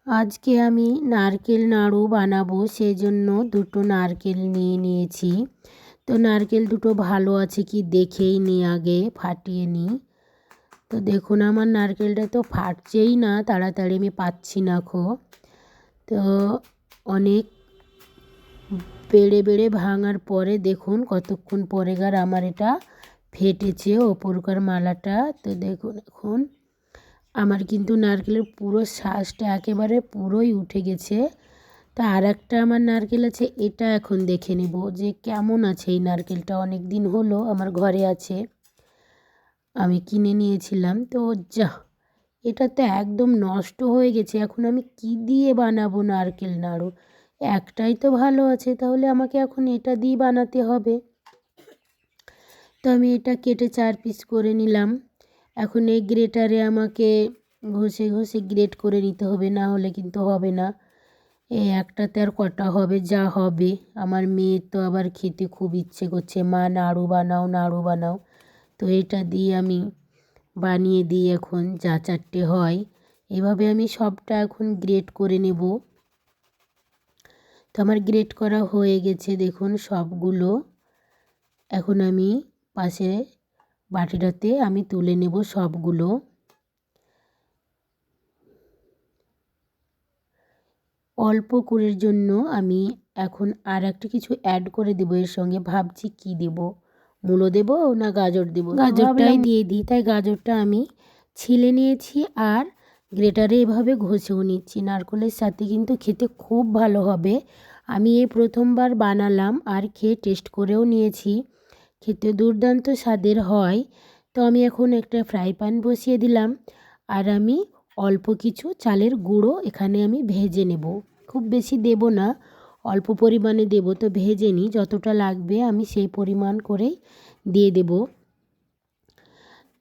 আজকে আমি নারকেল নাড়ু বানাবো, সেজন্য দুটো নারকেল নিয়ে নিয়েছি। তো নারকেল দুটো ভালো আছে কি দেখেই নিই, আগে ফাটিয়ে নিই। তো দেখুন আমার নারকেলটা তো ফাটছেই না, তাড়াতাড়ি আমি পাচ্ছি না তো অনেক বেড়ে বেড়ে ভাঙার পরে দেখুন কতক্ষণ পরেকার আমার এটা ফেটেছে ওপরকার মালাটা। তো দেখুন এখন আমার কিন্তু নারকেলের পুরো শ্বাসটা একেবারে পুরোই উঠে গেছে। তা আর একটা আমার নারকেল আছে, এটা এখন দেখে নেব যে কেমন আছে এই নারকেলটা। অনেক দিন হলো আমার ঘরে আছে, আমি কিনে নিয়েছিলাম। তো যা, এটা তো একদম নষ্ট হয়ে গেছে। এখন আমি কি দিয়ে বানাবো নারকেল নাড়ু? একটাই তো ভালো আছে, তাহলে আমাকে এখন এটা দিয়ে বানাতে হবে। তো আমি এটা কেটে 4 পিস করে নিলাম। এখন এই গ্রেটারে আমাকে ঘষে ঘষে গ্রেট করে নিতে হবে, না হলে কিন্তু হবে না। এই একটাতে আর কটা হবে, যা হবে। আমার মেয়ের তো আবার খেতে খুব ইচ্ছে করছে, মা নাড়ু বানাও নাড়ু বানাও। তো এটা দিয়ে আমি বানিয়ে দিই এখন, যা 4টে হয়। এভাবে আমি সবটা এখন গ্রেট করে নেব। তো আমার গ্রেট করা হয়ে গেছে দেখুন সবগুলো। এখন আমি পাশে বাটিটাতে আমি তুলে নেব সবগুলো। অল্প করের জন্য আমি এখন আর একটা কিছু অ্যাড করে দেবো এর সঙ্গে। ভাবছি কি দেব, মূলো দেব না গাজর দেব। গাজরটাই দিয়ে দিই। তাই গাজরটা আমি ছিলে নিয়েছি আর গ্রেটারে এভাবে ঘষেও নিচ্ছি। নারকেলের সাথে কিন্তু খেতে খুব ভালো হবে। আমি এই প্রথমবার বানালাম আর খেয়ে টেস্ট করেও নিয়েছি, খেতে দুর্দান্ত স্বাদের হয়। তো আমি এখন একটা ফ্রাই প্যান বসিয়ে দিলাম আর আমি অল্প কিছু চালের গুঁড়ো এখানে আমি ভেজে নেব। খুব বেশি দেব না, অল্প পরিমাণে দেব। তো ভেজে নিই, যতটা লাগবে আমি সেই পরিমাণ করেই দিয়ে দেব।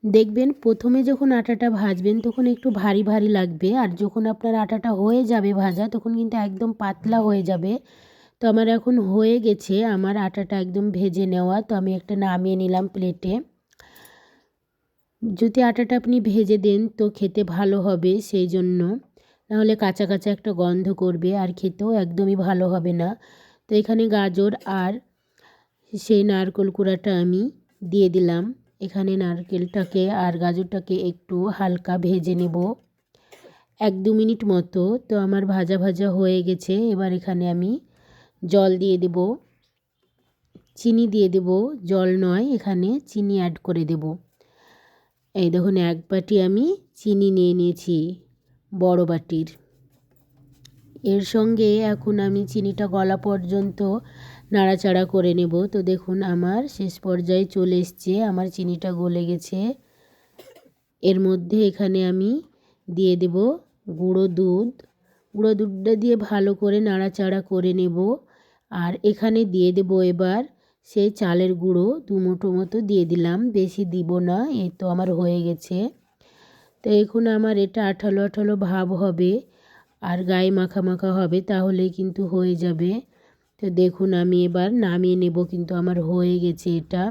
দেখবেন প্রথমে যখন আটাটা ভাজবেন তখন একটু ভারী ভারী লাগবে, আর যখন আপনার আটাটা হয়ে যাবে ভাজা তখন কিন্তু একদম পাতলা হয়ে যাবে। তো আমার এখন হয়ে গেছে আমার আটাটা একদম ভেজে নেওয়া। তো আমি একটা নামিয়ে নিলাম প্লেটে। যদি আটাটা আপনি ভেজে দেন তো খেতে ভালো হবে, সেই জন্য। নাহলে কাঁচা কাঁচা একটা গন্ধ করবে আর খেতেও একদমই ভালো হবে না। তো এখানে গাজর আর সেই নারকেল কুড়াটা আমি দিয়ে দিলাম। এখানে নারকেলটাকে আর গাজরটাকে একটু হালকা ভেজে নেব 1-2 মিনিট মতো। তো আমার ভাজা ভাজা হয়ে গেছে। এবার এখানে আমি জল দিয়ে দেব, চিনি দিয়ে দেব। জল নয়, এখানে চিনি অ্যাড করে দেব। এই দেখুন 1 বাটি আমি চিনি নিয়ে নিয়েছি, বড় বাটির। এর সঙ্গে এখন আমি চিনিটা গলা পর্যন্ত নাড়াচাড়া করে নেব। তো দেখুন আমার শেষ পর্যায়ে চলে এসছে, আমার চিনিটা গলে গেছে। এর মধ্যে এখানে আমি দিয়ে দেব গুঁড়ো দুধ। গুঁড়ো দুধটা দিয়ে ভালো করে নাড়াচাড়া করে নেব। আর এখানে দিয়ে দেব এবার সেই চালের গুঁড়ো 2 মুঠো মতো দিয়ে দিলাম, বেশি দিব না। এই তো আমার হয়ে গেছে। তো এখন আমার এটা আঠালো আঠালো ভাব হবে আর গায়ে মাখা মাখা হবে, তাহলেই কিন্তু হয়ে যাবে। তো দেখুন আমি এবার নামিয়ে নেব, কিন্তু আমার হয়ে গেছে এটা।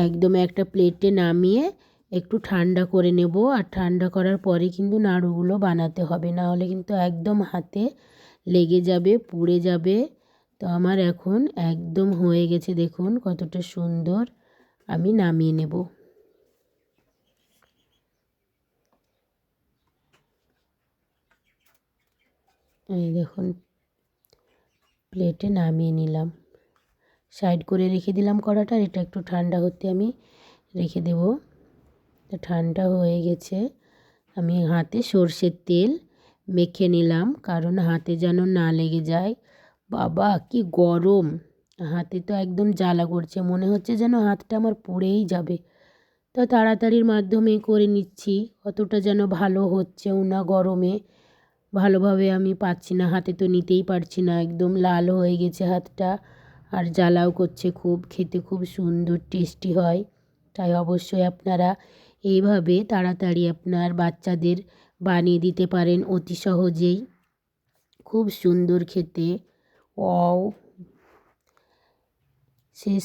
একদম একটা প্লেটে নামিয়ে একটু ঠান্ডা করে নেব। আর ঠান্ডা করার পরে কিন্তু নাড়ুগুলো বানাতে হবে, না হলে কিন্তু একদম হাতে লেগে যাবে, পুড়ে যাবে। তো আমার এখন একদম হয়ে গেছে, দেখুন কতটা সুন্দর। আমি নামিয়ে নেব। এই দেখুন প্লেটে নামিয়ে নিলাম, সাইড করে রেখে দিলাম কড়াটা। এটা একটু ঠান্ডা হতে আমি রেখে দেব। তো ঠান্ডা হয়ে গেছে। আমি হাতে সর্ষের তেল মেখে নিলাম, কারণ হাতে যেন না লেগে যায়। বাবা কি গরম, হাতে তো একদম জ্বালা করছে, মনে হচ্ছে যেন হাতটা আমার পুড়েই যাবে। তো তাড়াতাড়ির মাধ্যমে করে নিচ্ছি, অতটা যেন ভালো হচ্ছেও না গরমে। ভালোভাবে আমি পাচ্ছি না, হাতে তো নিতেই পারছি না, একদম লাল হয়ে গেছে হাতটা। আর জ্বালাও করছে খুব। খেতে খুব সুন্দর টেস্টি হয়। তাই অবশ্যই আপনারা এইভাবে তাড়াতাড়ি আপনার বাচ্চাদের বানিয়ে দিতে পারেন অতি সহজেই। খুব সুন্দর খেতে। ওয়াও, শেষ